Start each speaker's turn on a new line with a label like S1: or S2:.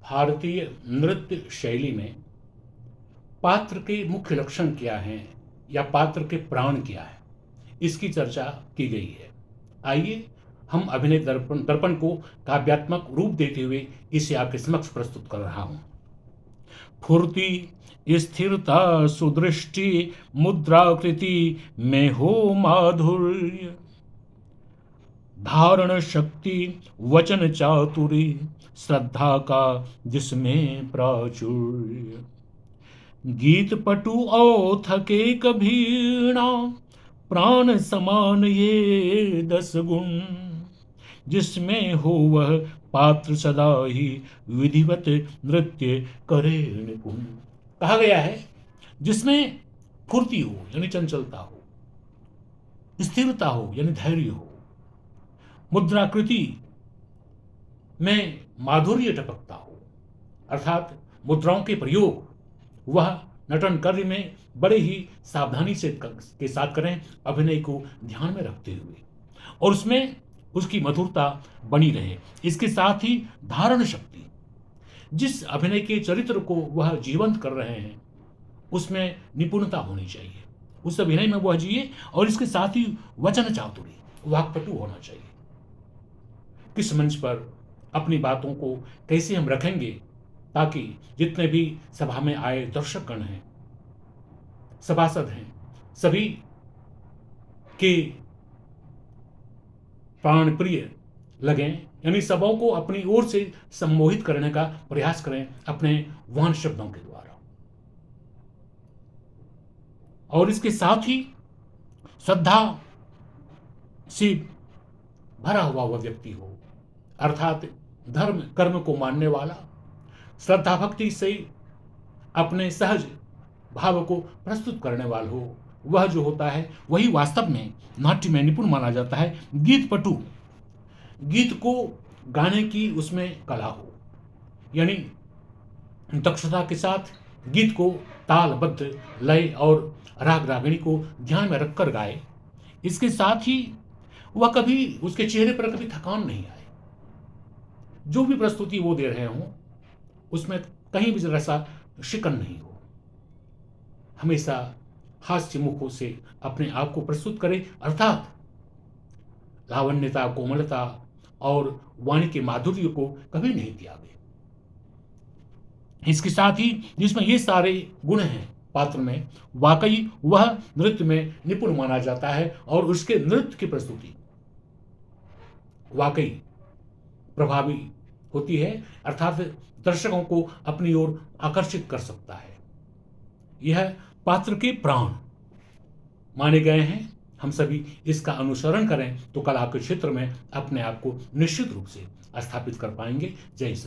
S1: भारतीय नृत्य शैली में पात्र के मुख्य लक्षण क्या हैं या पात्र के प्राण क्या है, इसकी चर्चा की गई है। आइए हम अभिनय दर्पण दर्पण को काव्यात्मक रूप देते हुए इसे आपके समक्ष प्रस्तुत कर रहा हूं। फुर्ती, स्थिरता, सुदृष्टि, मुद्राकृति में हो माधुर्य, धारण शक्ति, वचन चातुरी, श्रद्धा का जिसमें प्राचुर्य, गीत पटु और थके कभी ना, प्राण समान ये 10 गुण, जिसमें हो वह पात्र सदा ही विधिवत नृत्य करे निपुण। कहा गया है जिसमें फुर्ती हो यानी चंचलता हो, स्थिरता हो यानी धैर्य हो, मुद्राकृति में माधुर्य टपकता हो, अर्थात मुद्राओं के प्रयोग वह नटन कार्य में बड़े ही सावधानी से के साथ करें, अभिनय को ध्यान में रखते हुए, और उसमें उसकी मधुरता बनी रहे। इसके साथ ही धारण शक्ति, जिस अभिनय के चरित्र को वह जीवंत कर रहे हैं उसमें निपुणता होनी चाहिए, उस अभिनय में वह जिए। और इसके साथ ही वचन चातुरी, वाक्पटु होना चाहिए। किस मंच पर अपनी बातों को कैसे हम रखेंगे ताकि जितने भी सभा में आए दर्शकगण हैं, सभासद हैं, सभी के प्राण प्रिय लगें, यानी सबों को अपनी ओर से सम्मोहित करने का प्रयास करें अपने वाहन शब्दों के द्वारा। और इसके साथ ही श्रद्धा से भरा हुआ वह व्यक्ति हो, अर्थात धर्म कर्म को मानने वाला, श्रद्धा भक्ति से अपने सहज भाव को प्रस्तुत करने वाला हो। वह जो होता है वही वास्तव में नाट्य में निपुण माना जाता है। गीत पटु, गीत को गाने की उसमें कला हो, यानी दक्षता के साथ गीत को तालबद्ध लय और राग रागिणी को ध्यान में रखकर गाए। इसके साथ ही वह कभी उसके चेहरे पर कभी थकान नहीं आए, जो भी प्रस्तुति वो दे रहे हों उसमें कहीं भी जरा सा शिकन नहीं हो, हमेशा हास्य मुखों से अपने आप को प्रस्तुत करे, अर्थात लावण्यता, कोमलता और वाणी के माधुर्य को कभी नहीं त्यागे। इसके साथ ही जिसमें ये सारे गुण हैं पात्र में, वाकई वह नृत्य में निपुण माना जाता है और उसके नृत्य की प्रस्तुति वाकई प्रभावी होती है, अर्थात दर्शकों को अपनी ओर आकर्षित कर सकता है। यह पात्र के प्राण माने गए हैं। हम सभी इसका अनुसरण करें तो कला के क्षेत्र में अपने आप को निश्चित रूप से स्थापित कर पाएंगे। जय श्री